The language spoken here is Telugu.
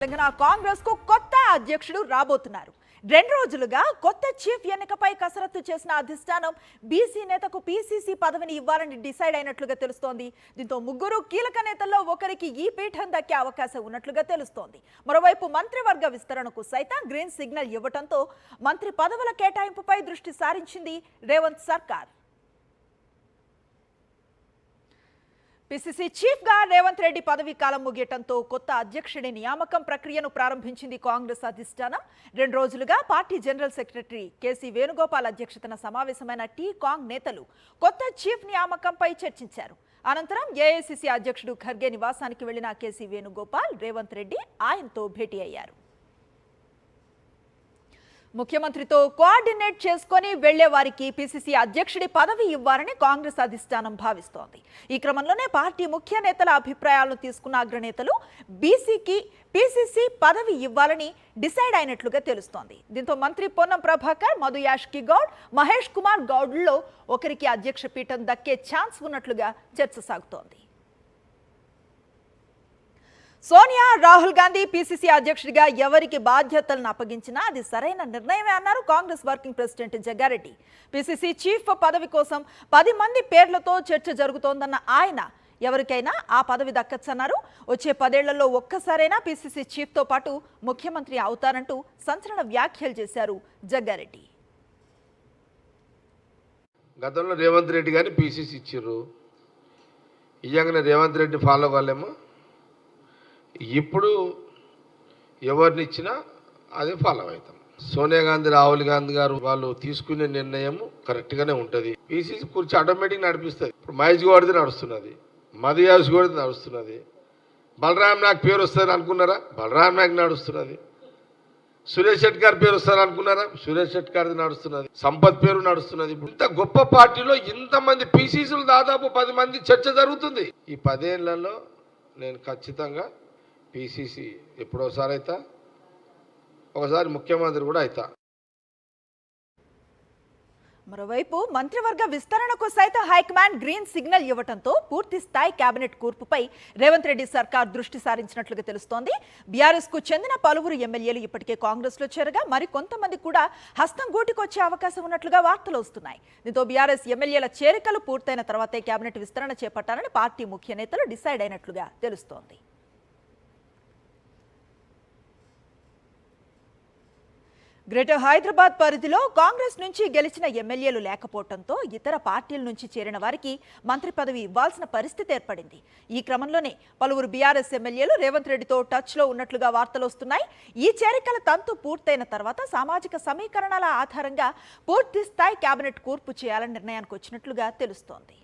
తెలంగాణ కాంగ్రెస్ కు కొత్త అధ్యక్షుడు రాబోతున్నారు. 2 రోజులుగా కొత్త చీఫ్ ఎన్నికపై కసరత్తు చేసిన అధిష్టానం బీసీ నేతకు పీసీసీ పదవిని ఇవ్వాలని డిసైడ్ అయినట్లుగా తెలుస్తోంది. దీంతో ముగ్గురు కీలక నేతల్లో ఒకరికి ఈ పీఠం దక్కే అవకాశం ఉన్నట్లుగా తెలుస్తోంది. మరోవైపు మంత్రివర్గ విస్తరణకు సైతం గ్రీన్ సిగ్నల్ ఇవ్వడంతో మంత్రి పదవుల కేటాయింపుపై దృష్టి సారించింది రేవంత్ సర్కార్. పీసీసీ చీఫ్ గా రేవంత్ రెడ్డి పదవీ కాలం ముగియటంతో కొత్త అధ్యక్షుడి నియామకం ప్రక్రియను ప్రారంభించింది కాంగ్రెస్ అధిష్టానం. 2 రోజులుగా party general secretary KC Venugopal అధ్యక్షతన సమావేశమైన కాంగ్ నేతలు కొత్త చీఫ్ నియామకంపై చర్చించారు. అనంతరం ఏఐసీసీ అధ్యక్షుడు ఖర్గే నివాసానికి వెళ్లిన కేసీ వేణుగోపాల్ రేవంత్ రెడ్డి ఆయనతో భేటీ అయ్యారు. ముఖ్యమంత్రితో కోఆర్డినేట్ చేసుకుని వెళ్లే వారికి పీసీసీ అధ్యక్షుడి పదవి ఇవ్వాలని కాంగ్రెస్ అధిష్టానం భావిస్తోంది. ఈ క్రమంలోనే పార్టీ ముఖ్య నేతల అభిప్రాయాలను తీసుకున్న అగ్రనేతలు బీసీకి పీసీసీ పదవి ఇవ్వాలని డిసైడ్ అయినట్లుగా తెలుస్తోంది. దీంతో మంత్రి పొన్నం ప్రభాకర్, మధు యాష్కి గౌడ్, మహేష్ కుమార్ గౌడ్లలో ఒకరికి అధ్యక్ష పీఠం దక్కే ఛాన్స్ ఉన్నట్లుగా చర్చ సాగుతోంది. సోనియా, రాహుల్ గాంధీ పీసీసీ అధ్యక్షుడిగా ఎవరికి బాధ్యతలను అప్పగించినా అది సరైన నిర్ణయమే అన్నారు Congress working president Jaggareddy. PCC chief పదవి కోసం 10 మంది పేర్లతో చర్చ జరుగుతోందన్న ఆయన ఎవరికైనా ఆ పదవి దక్కచ్చన్నారు. వచ్చే 10 ఏళ్లలో ఒక్కసారైనా పీసీసీ చీఫ్తో పాటు ముఖ్యమంత్రి అవుతారంటూ సంచలన వ్యాఖ్యలు చేశారు జగ్గారెడ్డి. గతంలో రేవంత్ రెడ్డి గారిని పీసీసీ ఇచ్చారు. ఇయ్యంగానే రేవంత్ రెడ్డి ఫాలో కాలేమో. ఇప్పుడు ఎవరిని ఇచ్చినా అదే ఫాలో అవుతాం. సోనియా గాంధీ, రాహుల్ గాంధీ గారు వాళ్ళు తీసుకునే నిర్ణయం కరెక్ట్గానే ఉంటుంది. పీసీసీ కూర్చి ఆటోమేటిక్ నడిపిస్తుంది. ఇప్పుడు మహేష్ గౌడ్ది నడుస్తున్నది, మధు యాష్కి గౌడ్ది నడుస్తున్నది. బలరాం నాయక్ పేరు వస్తుంది అనుకున్నారా? బలరాం నాయక్ నడుస్తున్నది. సురేష్ శెట్టి గారి పేరు వస్తారు అనుకున్నారా? సురేష్ శెట్టి గారిది నడుస్తున్నది. సంపత్ పేరు నడుస్తున్నది. ఇంత గొప్ప పార్టీలో ఇంతమంది పీసీసీలు దాదాపు 10 మంది చర్చ జరుగుతుంది. ఈ 10 ఏళ్లలో నేను ఖచ్చితంగా పీసీసీ ఎప్పుడోసారి అవుతా, ఒకసారి ముఖ్యమంత్రి కూడా అవుతా. మరోవైపు మంత్రివర్గ విస్తరణకు సైతం హైకమాండ్ గ్రీన్ సిగ్నల్ ఇవ్వడంతో పూర్తి స్థాయి కేబినెట్ కూర్పుపై రేవంత్ రెడ్డి సర్కార్ దృష్టి సారించినట్లుగా తెలుస్తోంది. బీఆర్ఎస్ కు చెందిన పలువురు ఎమ్మెల్యేలు ఇప్పటికే కాంగ్రెస్ లో చేరగా మరి కొంతమంది కూడా హస్తం గూటికొచ్చే అవకాశం ఉన్నట్లుగా వార్తలు వస్తున్నాయి. దీంతో బీఆర్ఎస్ ఎమ్మెల్యేల చేరికలు పూర్తయిన తర్వాతే కేబినెట్ విస్తరణ చేపట్టాలని పార్టీ ముఖ్య నేతలు డిసైడ్ అయినట్లుగా తెలుస్తోంది. గ్రేటర్ హైదరాబాద్ పరిధిలో కాంగ్రెస్ నుంచి గెలిచిన ఎమ్మెల్యేలు లేకపోవడంతో ఇతర పార్టీల నుంచి చేరిన వారికి మంత్రి పదవి ఇవ్వాల్సిన పరిస్థితి ఏర్పడింది. ఈ క్రమంలోనే పలువురు బీఆర్ఎస్ ఎమ్మెల్యేలు రేవంత్ రెడ్డితో టచ్లో ఉన్నట్లుగా వార్తలు వస్తున్నాయి. ఈ చేరికల తంతు పూర్తయిన తర్వాత సామాజిక సమీకరణాల ఆధారంగా పూర్తి స్థాయి కేబినెట్ కూర్పు చేయాలని నిర్ణయానికి వచ్చినట్లుగా తెలుస్తోంది.